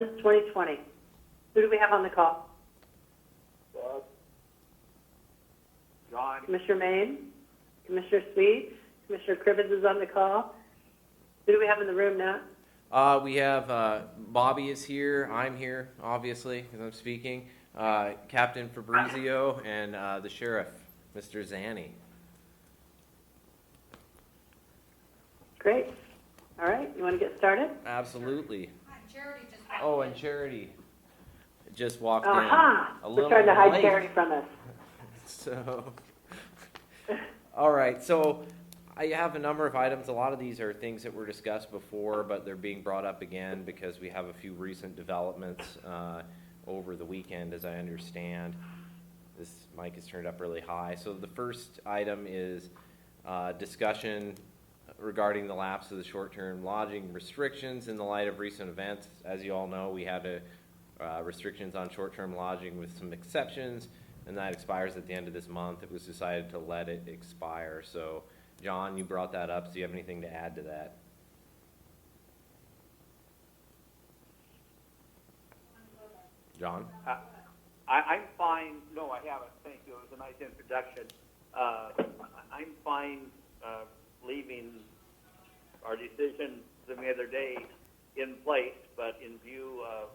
2020. Who do we have on the call? Bob? John? Commissioner Maine, Commissioner Sweet, Commissioner Cribbins is on the call. Who do we have in the room now? We have Bobby is here. I'm here, obviously, because I'm speaking. Captain Fabrizio and the sheriff, Mr. Zanni. Great. All right, you want to get started? Absolutely. Charity just Oh, and Charity just walked Aha! in. A We're little trying to hide late. Charity from us. So, all right. So, I have a number of items. A lot of these are things that were discussed before, but they're being brought up again because we have a few recent developments over the weekend, as I understand. This mic is turned up really high. So, the first item is discussion regarding the lapse of the short-term lodging restrictions in the light of recent events. As you all know, we had restrictions on short-term lodging with some exceptions, and that expires at the end of this month. It was decided to let it expire. So, John, you brought that up. So do you have anything to add to that? John? I'm fine. No, I haven't. Thank you. It was a nice introduction. I'm fine leaving our decision the other day in place, but in view of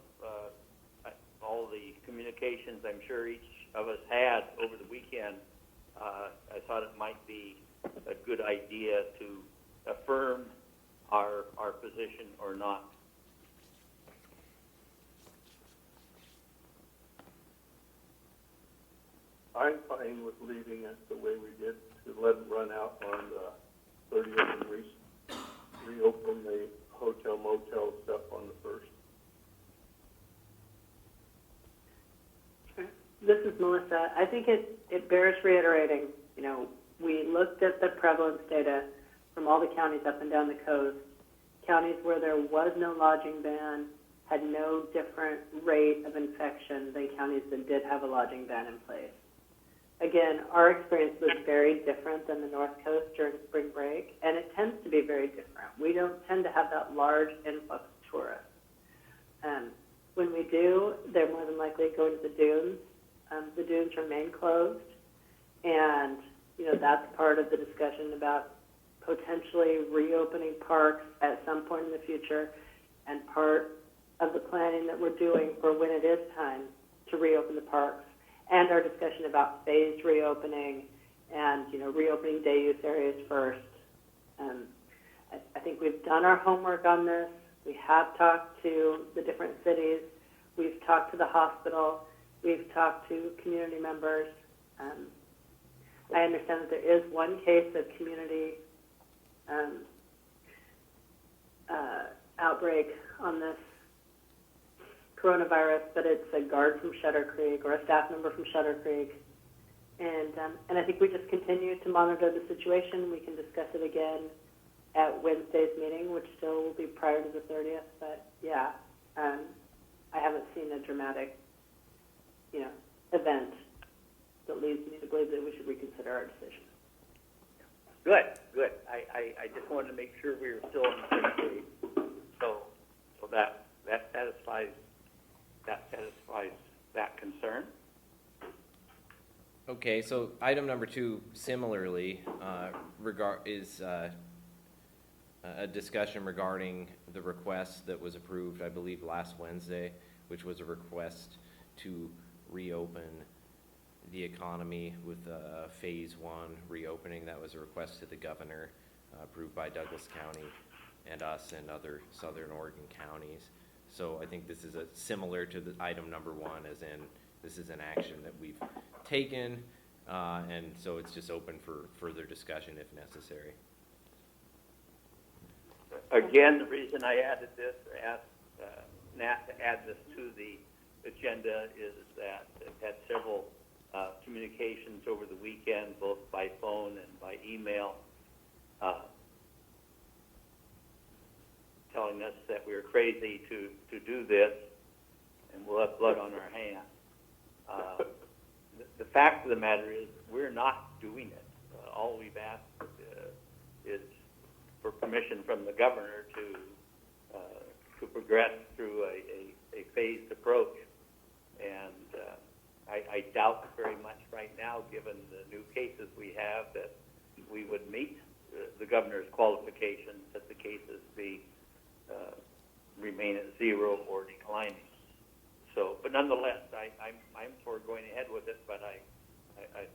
all the communications I'm sure each of us had over the weekend, I thought it might be a good idea to affirm our position or not. I'm fine with leaving it the way we did, to let it run out on the 30th and reopen the hotel motel stuff on the 1st. This is Melissa. I think it bears reiterating. You know, we looked at the prevalence data from all the counties up and down the coast. Counties where there was no lodging ban had no different rate of infection than counties that did have a lodging ban in place. Again, our experience was very different than the North Coast during spring break, and it tends to be very different. We don't tend to have that large influx of tourists. When we do, they're more than likely going to the dunes. The dunes remain closed, and that's part of the discussion about potentially reopening parks at some point in the future, and part of the planning that we're doing for when it is time to reopen the parks, and our discussion about phased reopening and reopening day use areas first. I think we've done our homework on this. We have talked to the different cities. We've talked to the hospital. We've talked to community members. I understand that there is one case of community outbreak on this coronavirus, but it's a guard from Shutter Creek or a staff member from Shutter Creek. And I think we just continue to monitor the situation. We can discuss it again at Wednesday's meeting, which still will be prior to the 30th. But yeah, I haven't seen a dramatic, event that leads me to believe that we should reconsider our decision. Good. I just wanted to make sure we were still on the same page. So that satisfies that concern. Okay, so item number 2, similarly, is a discussion regarding the request that was approved, I believe, last Wednesday, which was a request to reopen the economy with phase 1 reopening. That was a request to the governor, approved by Douglas County and us and other southern Oregon counties. So I think this is similar to the item number 1, as in this is an action that we've taken, and so it's just open for further discussion if necessary. Again, the reason I added this, asked Nat to add this to the agenda, is that I've had several communications over the weekend, both by phone and by email, telling us that we were crazy to do this and we'll have blood on our hands. The fact of the matter is we're not doing it. All we've asked is for permission from the governor to progress through a approach. And I doubt very much right now, given the new cases we have, that we would meet the governor's qualifications that the cases remain at 0 or declining. So, but nonetheless, I'm for going ahead with it, but I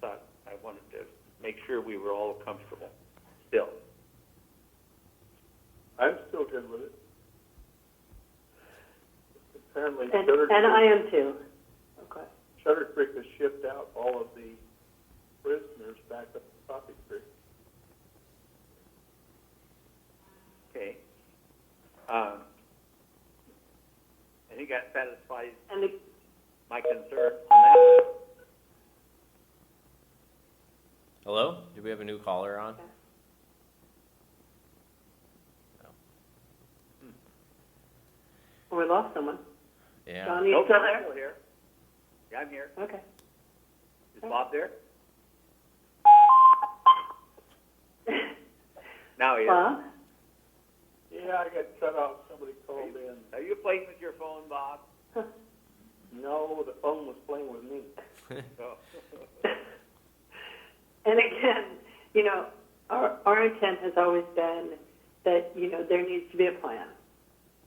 thought I wanted to make sure we were all comfortable still. I'm still good with it. Apparently, And I am too. Okay. Shutter Creek has shipped out all of the prisoners back up to Poppy Creek. Okay. I think that satisfies And the, my concern on that. Hello? Do we have a new caller on? we lost someone. Yeah. John, you Nope, still I'm there? still here. Yeah, I'm here. Okay. Is Bob there? Now he is. Bob? Yeah, I got cut off. Somebody called in. Are you playing with your phone, Bob? No, the phone was playing with me. Oh. And again, you know, our intent has always been that, you know, there needs to be a plan.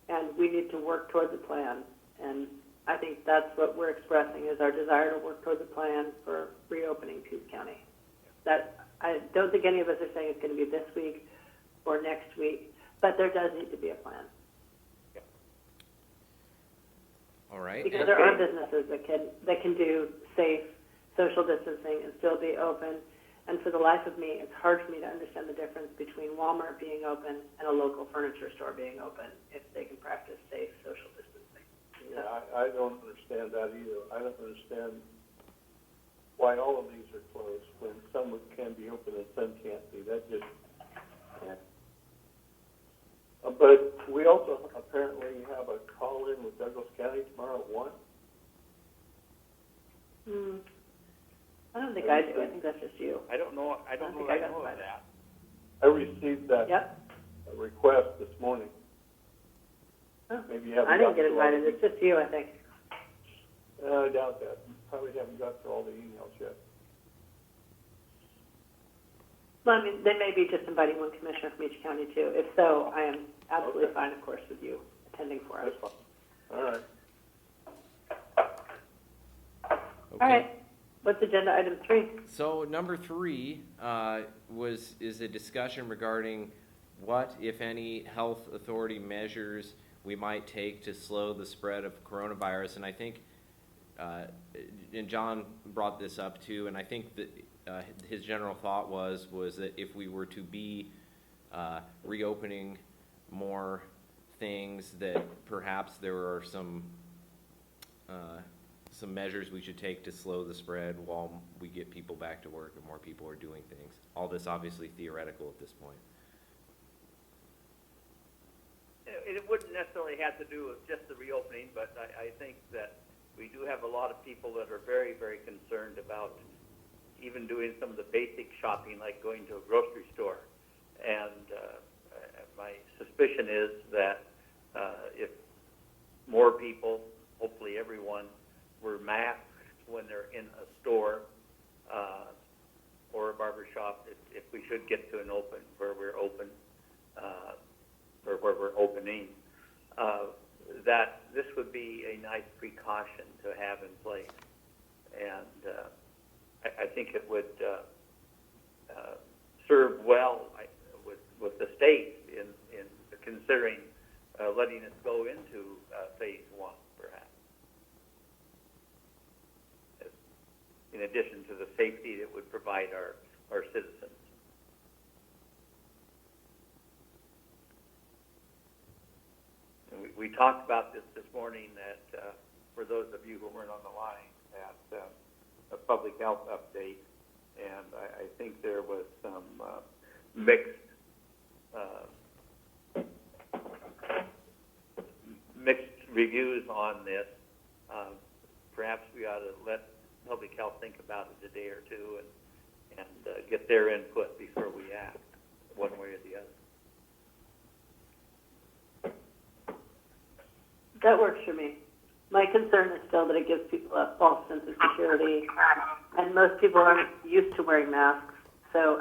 And we need to work towards a plan. And I think that's what we're expressing is our desire to work towards a plan for reopening Coos County. That I don't think any of us are saying it's going to be this week or next week, but there does need to be a plan. All right. Because And- there are businesses that can do safe social distancing and still be open. And for the life of me, it's hard for me to understand the difference between Walmart being open and a local furniture store being open if they can practice safe social distancing. Yeah, I don't understand that either. I don't understand why all of these are closed when some can be open and some can't be. That just, yeah. But we also apparently have a call-in with Douglas County tomorrow at 1. I don't think I do. I think that's just you. I don't know. I don't know. I know of that. I received that Yep. request this morning. Oh, Maybe you haven't I didn't got get to all invited. the- It's just you, I think. I doubt that. You probably haven't got to all the emails yet. Well, I mean, they may be just inviting one commissioner from each county too. If so, I am absolutely Okay. fine, of course, with you attending for us. That's fine. All right. Okay. All right. What's agenda item 3? So number 3 is a discussion regarding what, if any, health authority measures we might take to slow the spread of coronavirus. And I think, and John brought this up too, and I think that his general thought was that if we were to be reopening more things, that perhaps there are some measures we should take to slow the spread while we get people back to work and more people are doing things. All this obviously theoretical at this point. It wouldn't necessarily have to do with just the reopening, but I think that we do have a lot of people that are very, very concerned about even doing some of the basic shopping, like going to a grocery store. And my suspicion is that if more people, hopefully everyone, were masked when they're in a store or a barber shop, if we should get to an open, where we're open, or where we're opening, that this would be a nice precaution to have in place. And I think it would serve well with the state in considering letting us go into phase 1, perhaps. In addition to the safety that would provide our citizens. And we talked about this morning that, for those of you who weren't on the line, at a public health update, and I think there was some mixed reviews on this. Perhaps we ought to let public health think about it a day or two and get their input before we act, one way or the other. That works for me. My concern is still that it gives people a false sense of security, and most people aren't used to wearing masks, so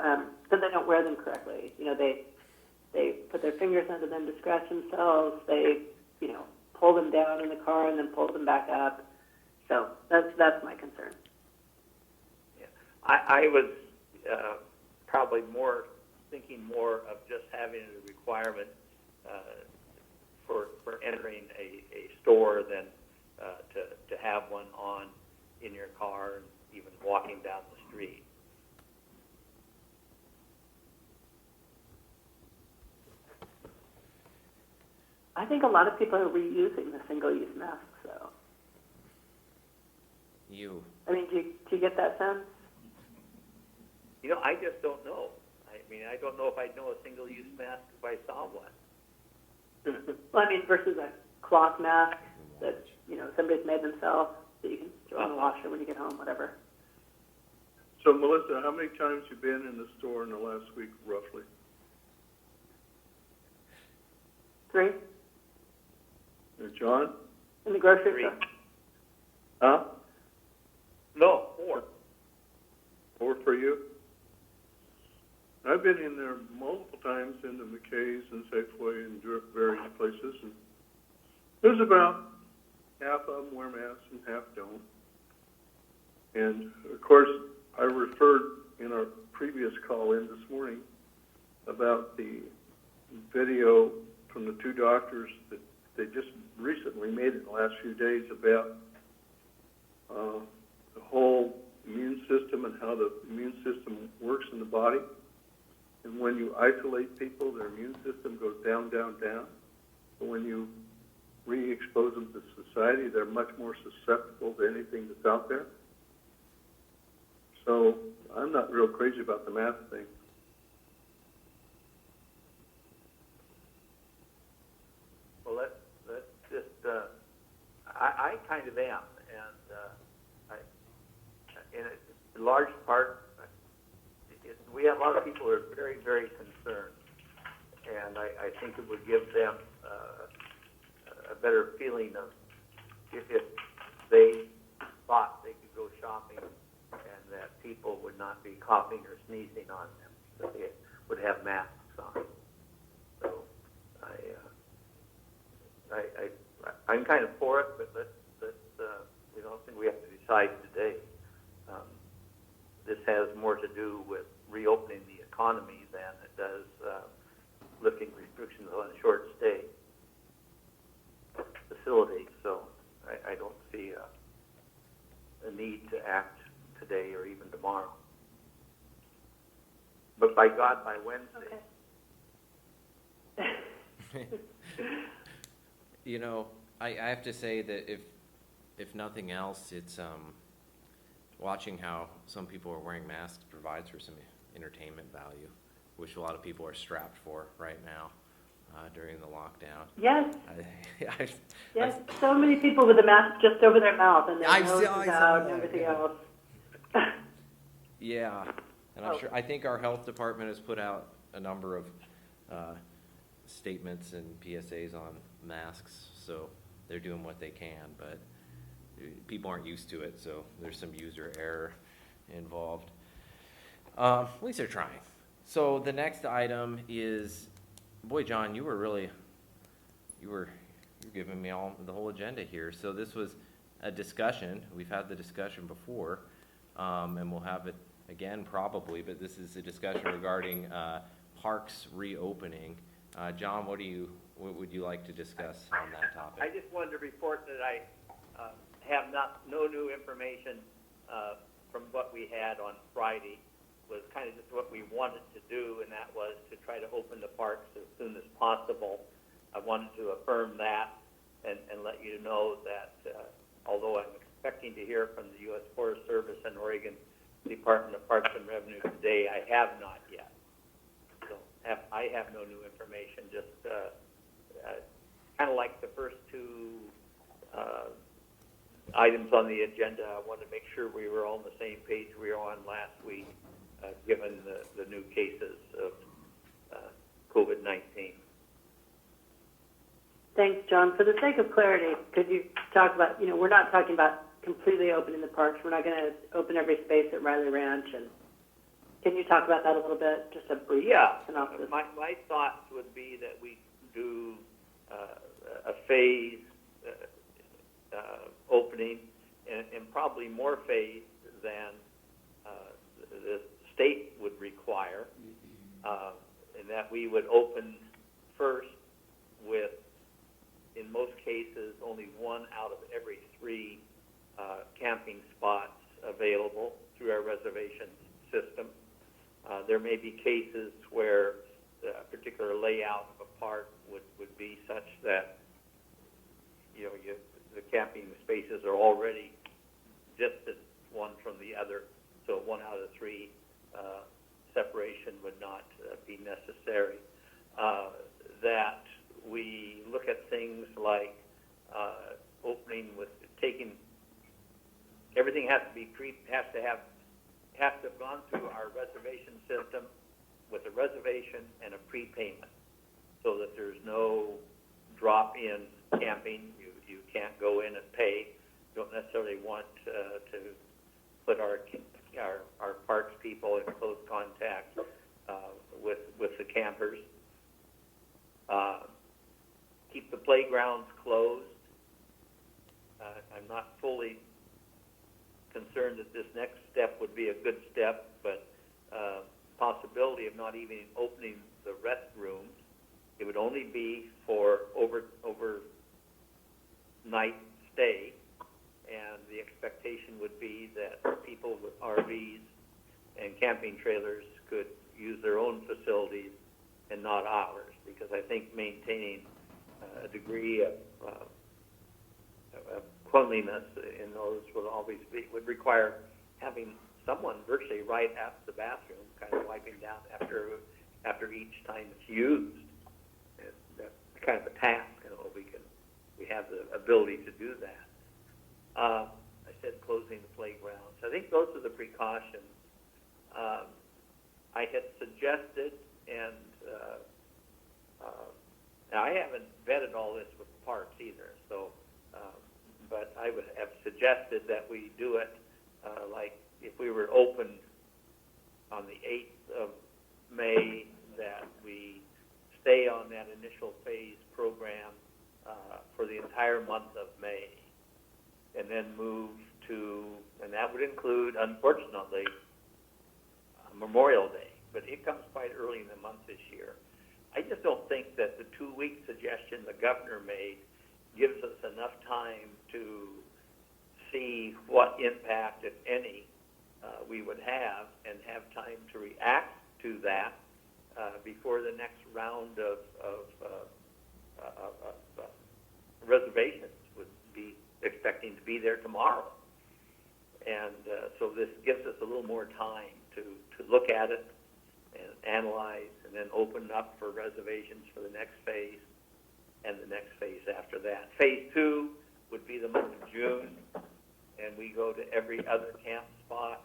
they don't wear them correctly. You know, they put their fingers under them to scratch themselves. They, you know, pull them down in the car and then pull them back up. So that's my concern. Yeah. I was probably thinking more of just having a requirement for entering a store than to have one on in your car and even walking down the street. I think a lot of people are reusing the single-use masks, though. I mean, do you get that sense? You know, I just don't know. I mean, I don't know if I'd know a single-use mask if I saw one. Well, I mean, versus a cloth mask that, you know, somebody's made themselves that you can throw in the washer when you get home, whatever. So, Melissa, how many times you been in the store in the last week, roughly? 3 John? in the grocery 3. store. Huh? No, 4. 4 for you? I've been in there multiple times in the McKay's and Safeway and various places, and there's about half of them wear masks and half don't. And of course, I referred in our previous call-in this morning about the video from the 2 doctors that they just recently made in the last few days about the whole immune system and how the immune system works in the body. And when you isolate people, their immune system goes down, down, down. But when you re-expose them to society, they're much more susceptible to anything that's out there. So I'm not real crazy about the mask thing. Well, let's just, I kind of am, and in a large part, we have a lot of people who are very, very concerned, and I think it would give them a better feeling of if they thought they could go shopping and that people would not be coughing or sneezing on them, that they would have masks on. So I'm kind of for it, but let's we don't think we have to decide today. This has more to do with reopening the economy than it does lifting restrictions on a short stay facility. So I don't see a need to act today or even tomorrow. But by God, by Wednesday. Okay. You know, I have to say that if nothing else, it's watching how some people are wearing masks provides for some entertainment value, which a lot of people are strapped for right now during the lockdown. Yes. Yes, So many people with a mask just over their mouth and their nose is saw out and that, everything yeah. else. Yeah, and I'm sure. I think our health department has put out a number of statements and PSAs on masks, so they're doing what they can, but people aren't used to it, so there's some user error involved. At least they're trying. So the next item is, boy, John, you're giving me the whole agenda here. So this was a discussion. We've had the discussion before, and we'll have it again probably, but this is a discussion regarding parks reopening. John, what would you like to discuss on that topic? I just wanted to report that I have no new information from what we had on Friday. Was kind of just what we wanted to do, and that was to try to open the parks as soon as possible. I wanted to affirm that and let you know that although I'm expecting to hear from the U.S. Forest Service and Oregon Department of Parks and Revenue today, I have not yet. So I have no new information, just kind of like the first 2 items on the agenda. I wanted to make sure we were all on the same page we were on last week, given the new cases of COVID-19. Thanks, John. For the sake of clarity, could you talk about, we're not talking about completely opening the parks. We're not going to open every space at Riley Ranch. And can you talk about that a little bit? Just a brief synopsis. My thoughts would be that we do a phase opening, and probably more phase than the state would require, and that we would open first with, in most cases, only one out of every 3 camping spots available through our reservation system. There may be cases where a particular layout of a park would be such that the camping spaces are already distant one from the other, so 1 out of 3 separation would not be necessary. That we look at things like opening with taking everything has to have gone through our reservation system with a reservation and a prepayment, so that there's no drop-in camping. You can't go in and pay. You don't necessarily want to put our parks people in close contact with the campers. Keep the playgrounds closed. I'm not fully concerned that this next step would be a good step, but possibility of not even opening the restrooms. It would only be for overnight stay, and the expectation would be that people with RVs and camping trailers could use their own facilities and not ours, because I think maintaining a degree of cleanliness in those would require having someone virtually right at the bathroom, kind of wiping down after each time it's used. And that's kind of a task. We have the ability to do that. I said closing the playgrounds. I think those are the precautions. I had suggested, and now I haven't vetted all this with parks either, so. But I would have suggested that we do it like if we were open on the 8th of May, that we stay on that initial phase program for the entire month of May, and then move to, and that would include, unfortunately, Memorial Day, but it comes quite early in the month this year. I just don't think that the 2-week suggestion the governor made gives us enough time to see what impact, if any, we would have, and have time to react to that before the next round of reservations would be expecting to be there tomorrow. And so this gives us a little more time to look at it and analyze, and then open up for reservations for the next phase and the next phase after that. Phase 2 would be the month of June, and we go to every other camp spot,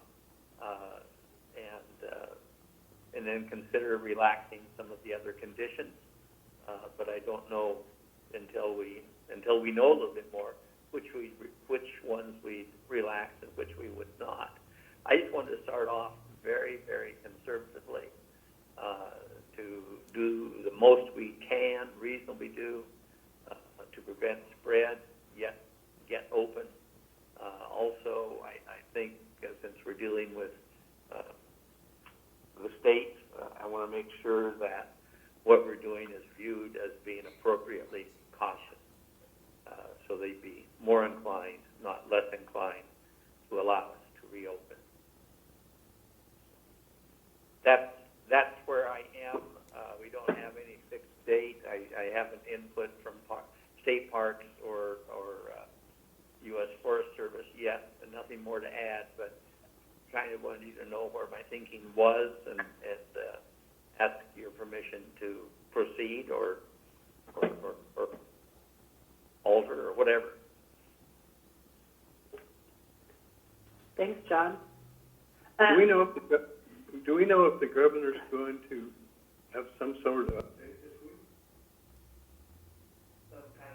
and then consider relaxing some of the other conditions. But I don't know until we know a little bit more which ones we relax and which we would not. I just wanted to start off very, very conservatively, to do the most we can reasonably do to prevent spread, yet get open. Also, I think since we're dealing with the state, I want to make sure that what we're doing is viewed as being appropriately cautious, so they'd be more inclined, not less inclined, to allow us to reopen. That's where I am. We don't have any fixed date. I haven't input from state parks or U.S. Forest Service yet, and nothing more to add, but kind of wanted you to know where my thinking was, and ask your permission to proceed or alter or whatever. Thanks, John. Do we know if the governor's going to have some sort of update this week? Some kind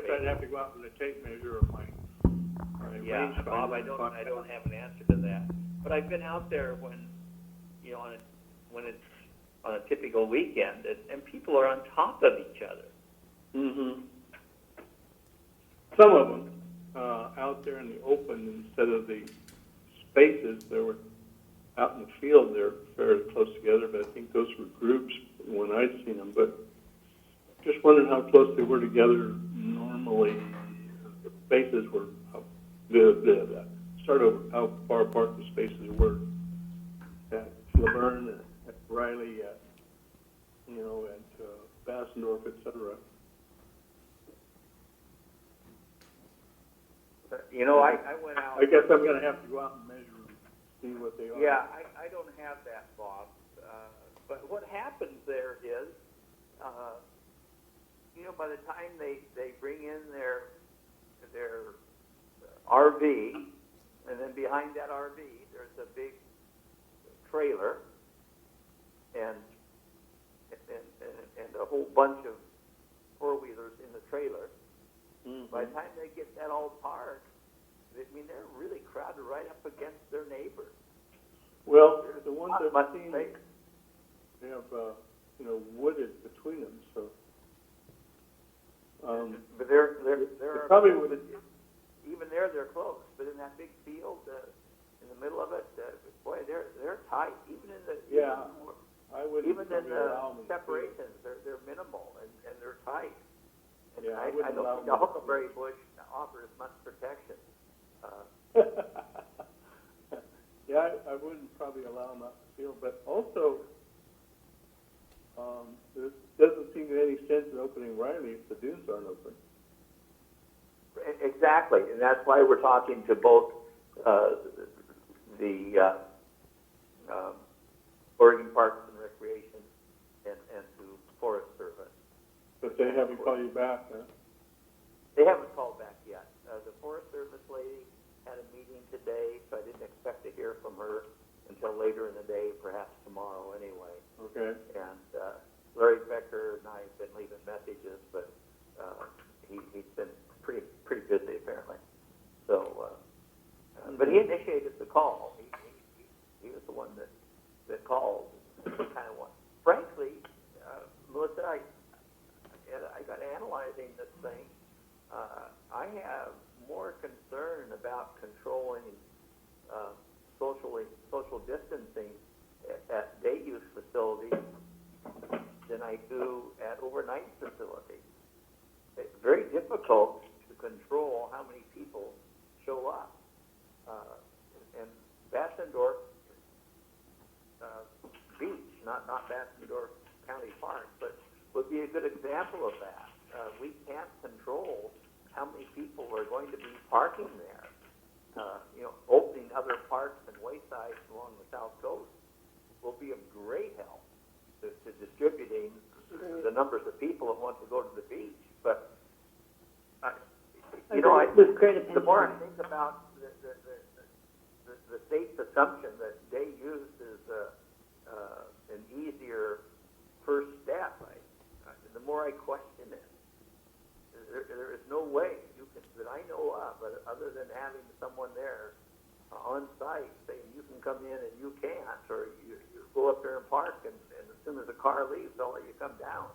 guess I'd have to go out with a tape measure or my Yeah, rangefinder. Bob, I don't have an answer to that. But I've been out there when, you know, when it's on a typical weekend, and people are on top of each other. Mm-hmm. Some of them out there in the open instead of the spaces. They were out in the field. They're fairly close together, but I think those were groups when I'd seen them. But just wondering how close they were together normally. The spaces were start over how far apart the spaces were at Laverne, at Riley, at Bassendorf, etc. You know, I went out. I guess I'm going to have to go out and measure them, see what they are. Yeah, I don't have that, Bob. But what happens there is, you know, by the time they bring in their RV, and then behind that RV there's a big trailer and a whole bunch of four-wheelers in the trailer. Mm-hmm. By the time they get that all parked, I mean, they're really crowded right up against their neighbors. Well, the ones I've seen, space. they have, wooded between them, so. But they're probably would. Even there, they're close. But in that big field, in the middle of it, boy, they're tight. Even in the I wouldn't even in the allow them separations, they're minimal and they're tight. And Yeah, I don't think the huckleberry bush offers much protection. Yeah, I wouldn't probably allow them out in the field, but also, there doesn't seem to be any sense in opening Riley if the dunes aren't open. Exactly, and that's why we're talking to both the Oregon Parks and Recreation and to Forest Service. But they haven't called you back, huh? They haven't called back yet. The Forest Service lady had a meeting today, so I didn't expect to hear from her until later in the day, perhaps tomorrow anyway. Okay. And Larry Becker and I have been leaving messages, but he's been pretty busy apparently. So, but he initiated the call. He was the one that called. Kind of one. Frankly, Melissa, I got analyzing this thing. I have more concern about controlling social distancing at day use facilities than I do at overnight facilities. It's very difficult to control how many people show up. And Bassendorf Beach, not Bassendorf County Park, but would be a good example of that. We can't control how many people are going to be parking there. Opening other parks and waysides along the South Coast will be of great help to distributing the numbers of people that want to go to the beach. But the more I think about the state's assumption that day use is an easier first step, the more I question it. There is no way that I know of, other than having someone there on site saying you can come in and you can't, or you go up there and park, and as soon as the car leaves, they'll let you come down.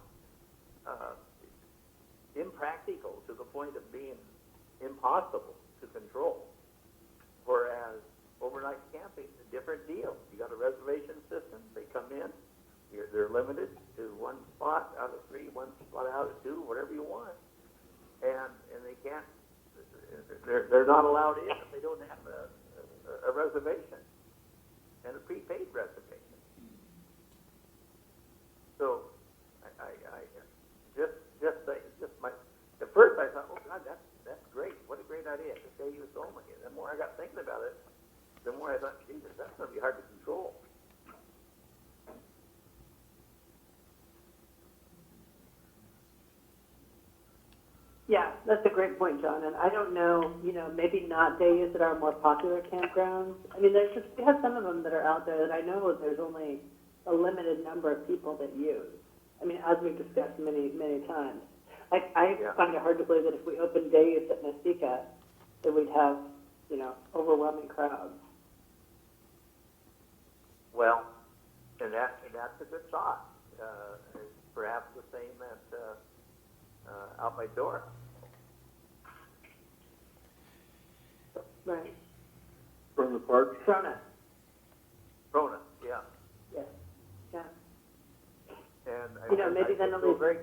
Impractical to the point of being impossible to control. Whereas overnight camping is a different deal. You got a reservation system. They come in. They're limited to one spot out of 3, one spot out of 2, whatever you want. And they can't. They're not allowed in if they don't have a reservation and a prepaid reservation. So at first I thought, oh God, that's great. What a great idea. Just day use only. And the more I got thinking about it, the more I thought, Jesus, that's going to be hard to control. Yeah, that's a great point, John. And I don't know, maybe not day use at our more popular campgrounds. I mean, we have some of them that are out there that I know there's only a limited number of people that use. I mean, as we've discussed many, many times. I Yeah. find it hard to believe that if we opened day use at Mesquite, that we'd have, overwhelming crowds. Well, and that's a good thought. It's perhaps the same at out by Dora. Right. From the park, Corona, Rona, yeah. yes, yeah. And maybe then I it'll feel be- very,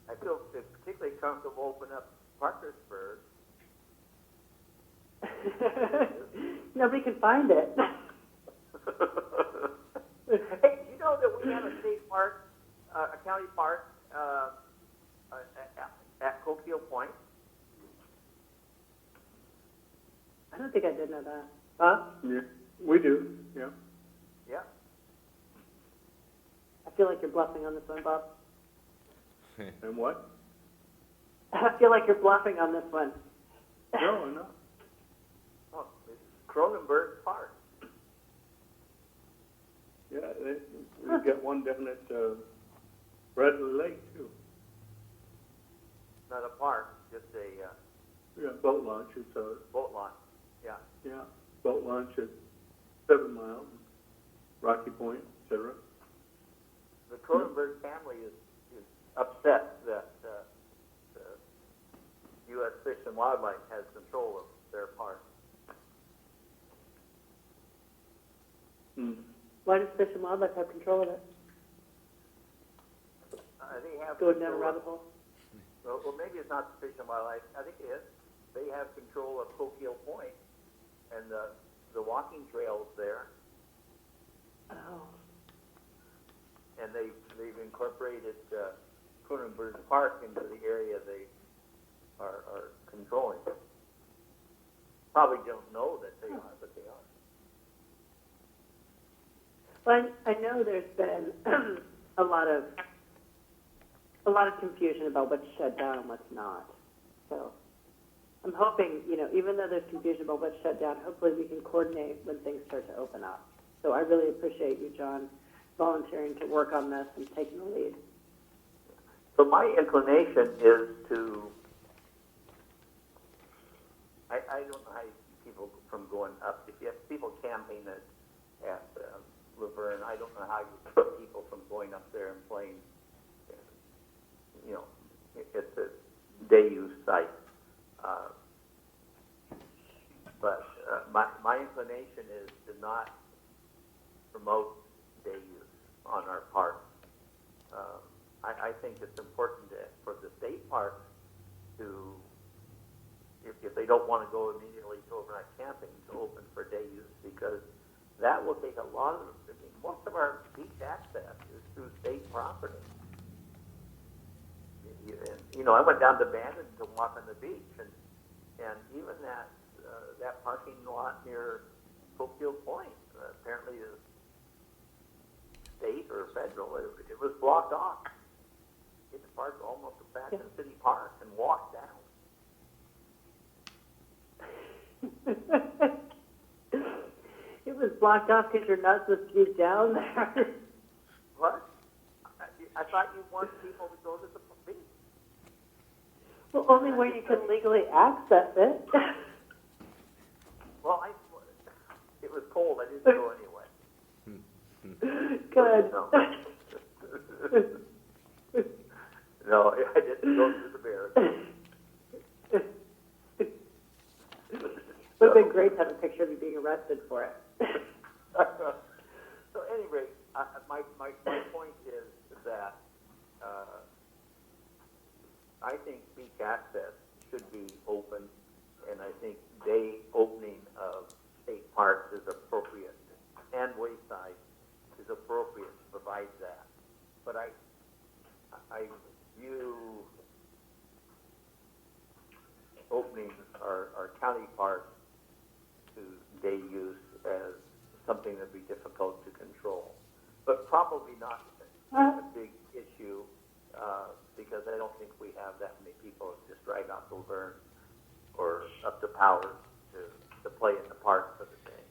I feel particularly comfortable opening up Parkersburg. Nobody can find it. Hey, you know that we have a state park, a county park, at Coquille Point? I don't think I did know that. Bob? yeah, we do, yeah. Yeah. I feel like you're bluffing on this one, Bob. And what? I feel like you're bluffing on this one. No, no. Oh, it's Cronenberg Park. Yeah, we've got one down at, Bradley Lake too. Not a park, just a Yeah, boat launch, it's a, boat launch. Yeah. yeah, boat launch at 7 Mile, Rocky Point, et cetera. The Cronenberg family is upset that the U.S. Fish and Wildlife has control of their park. Hmm. Why does Fish and Wildlife have control of it? They have Going down a control rabbit of- hole? Well, maybe it's not the Fish and Wildlife. I think it is. They have control of Coquille Point and the walking trails there, Oh. and they've incorporated Cronenberg Park into the area they are controlling. Probably don't know that they are, but they are. Well, I know there's been a lot of confusion about what's shut down and what's not. So I'm hoping, even though there's confusion about what's shut down, hopefully we can coordinate when things start to open up. So I really appreciate you, John, volunteering to work on this and taking the lead. So my inclination is to, I don't know how you keep people from going up. If you have people camping at Laverne, I don't know how you keep people from going up there and playing, it's a day use site. But my inclination is to not promote day use on our parks. I think it's important for the state parks to, if they don't want to go immediately to overnight camping, to open for day use, because that will take a lot of, most of our beach access is through state property. I went down to Bandon to walk on the beach, and even that parking lot near Coquille Point, apparently is state or federal, it was blocked off. You had to park almost back in City Park and walk down. It was blocked off because you're not supposed to be down there. What? I thought you wanted people to go to the beach. Well, only where you can legally access it. Well, it was cold. I didn't go anyway. Good. No, I didn't go to the bear. Would have been great to have a picture of you being arrested for it. So, at any rate, my point is that I think beach access should be open, and I think day opening of state parks is appropriate, and Wayside is appropriate to provide that. But I view opening our county parks to day use as something that'd be difficult to control, but probably not a big issue, because I don't think we have that many people just driving out to Laverne or up to Powers to play in the park for the day.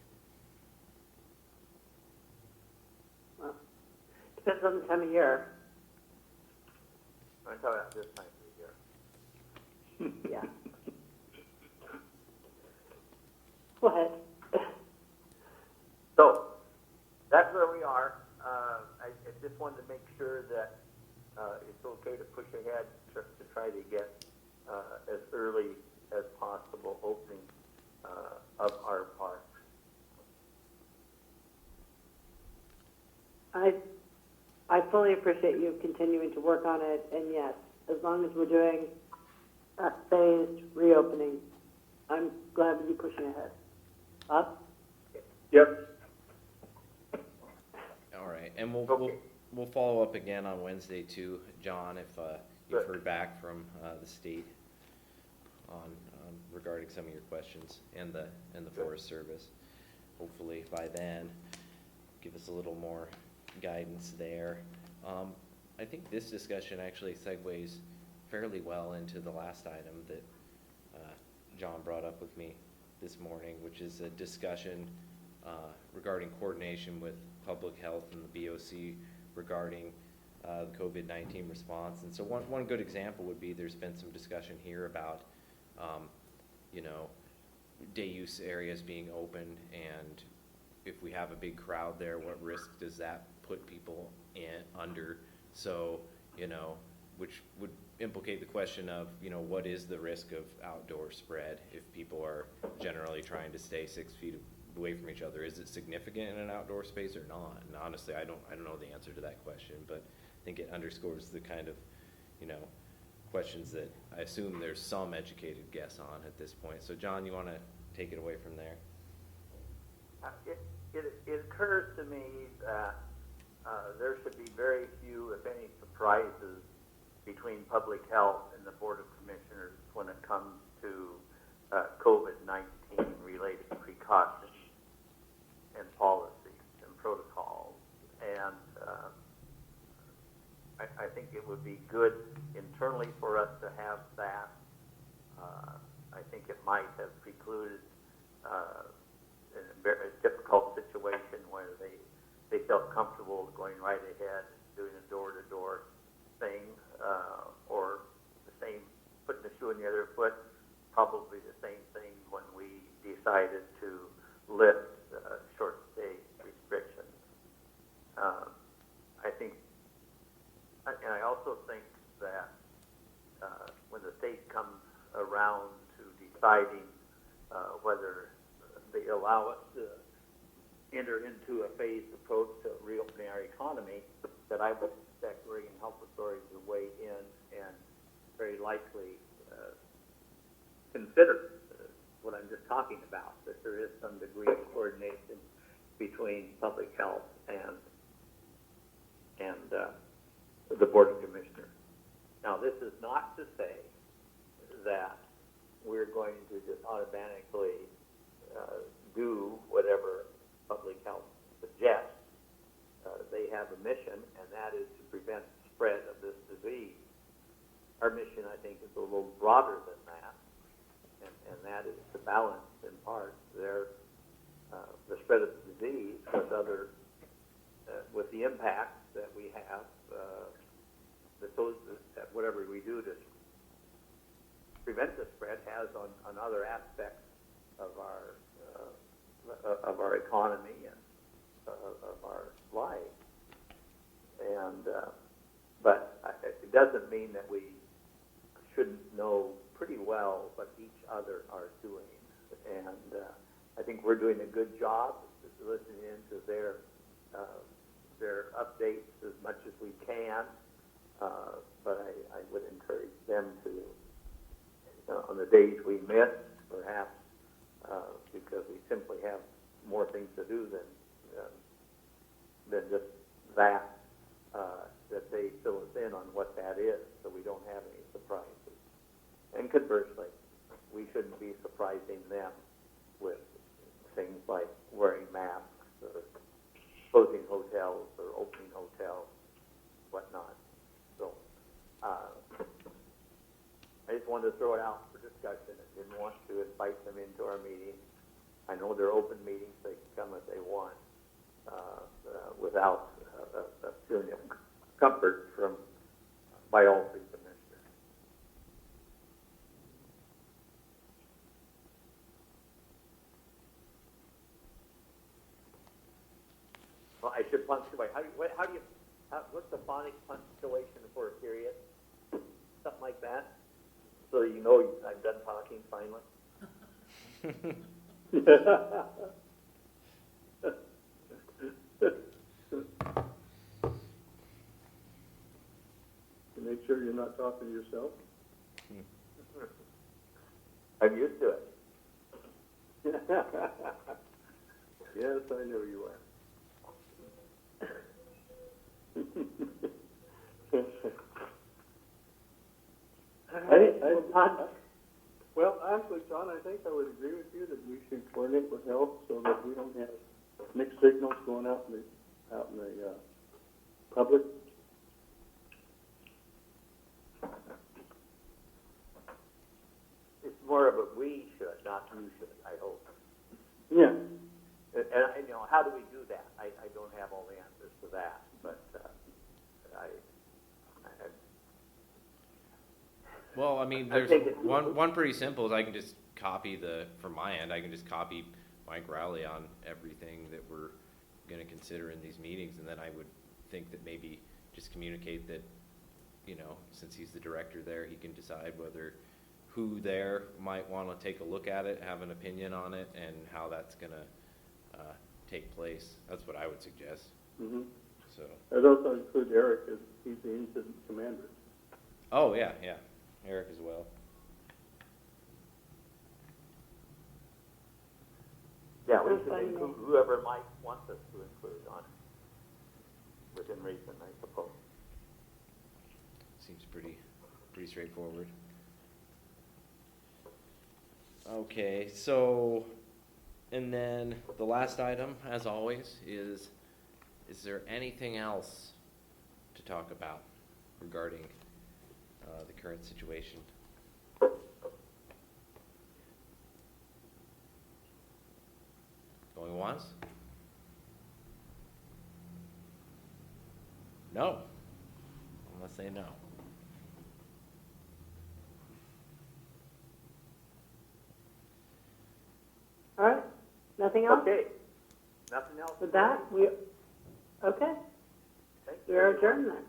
Well, depends on the time of year. I'm talking about this time of Yeah. Go ahead. So, that's where we are. I just wanted to make sure that it's okay to push ahead to try to get as early as possible opening of our park. I fully appreciate you continuing to work on it, and yes, as long as we're doing a phased reopening, I'm glad with you pushing ahead. Bob? Yep. All right, and Okay. we'll follow up again on Wednesday too, John, if you've Good. heard back from the state on regarding some of your questions and the Forest Service. Hopefully by then, give us a little more guidance there. I think this discussion actually segues fairly well into the last item that John brought up with me this morning, which is a discussion regarding coordination with public health and the BOC regarding the COVID-19 response. And so one good example would be there's been some discussion here about, day use areas being open, and if we have a big crowd there, what risk does that put people under? So, which would implicate the question of, what is the risk of outdoor spread if people are generally trying to stay 6 feet away from each other? Is it significant in an outdoor space or not? And honestly, I don't know the answer to that question, but I think it underscores the kind of, questions that I assume there's some educated guess on at this point. So John, you want to take it away from there? It occurs to me that there should be very few, if any, surprises between public health and the Board of Commissioners when it comes to COVID-19 related precautions and policies and protocols. And I think it would be good internally for us to have that. I think it might have precluded in a very difficult situation where they felt comfortable going right ahead and doing a door-to-door thing, or the same, putting the shoe on the other foot, probably the same thing when we decided to lift short stay restrictions. I think, and I also think that when the state comes around to deciding whether they allow us to enter into a phased approach to reopening our economy, that I would expect Oregon health authorities to weigh in and very likely consider what I'm just talking about, that there is some degree of coordination between public health and the Board of Commissioners. Now, this is not to say that we're going to just automatically do whatever public health suggests. They have a mission, and that is to prevent the spread of this disease. Our mission, I think, is a little broader than that, and that is to balance, in part, the spread of the disease with with the impact that we have, that whatever we do to prevent the spread has on other aspects of our economy and of our life. And but it doesn't mean that we shouldn't know pretty well what each other are doing. And I think we're doing a good job listening into their updates as much as we can. But I would encourage them to, on the days we miss, perhaps, because we simply have more things to do than just that, that they fill us in on what that is, so we don't have any surprises. And conversely, we shouldn't be surprising them with things like wearing masks or closing hotels or opening hotels, whatnot. So I just wanted to throw it out for discussion. I didn't want to invite them into our meeting. I know they're open meetings; they can come if they want, without a feeling of comfort by all three commissioners. your punctuation? What's the phonic punctuation for a period? Something like that? So you know I'm done talking finally? To make sure you're not talking to yourself. I'm used to it. Yes, I know you are. Well, actually, John, I think I would agree with you that we should coordinate with health so that we don't have mixed signals going out in the public. It's more of a we should, not you should, I hope. Yeah. And how do we do that? I don't have all the answers to that, but Well, I mean, I there's think it- one pretty simple is I can just copy from my end, I can just copy Mike Rowley on everything that we're gonna consider in these meetings, and then I would think that maybe just communicate that, since he's the director there, he can decide who there might wanna take a look at it, have an opinion on it, and how that's gonna, take place. That's what I would suggest, Mm-hmm. so. That also includes Eric, as he's the incident commander. Oh, yeah, Eric as well. yeah, we That's should fine, include whoever Mike wants us to include on it. Within reason, I suppose. Seems pretty straightforward. Okay, so, and then the last item, as always, is there anything else to talk about regarding the current situation? Going once? No. Unless they know. All right, nothing else? Okay. Nothing else? With that, okay, Thank we you. are adjourned then.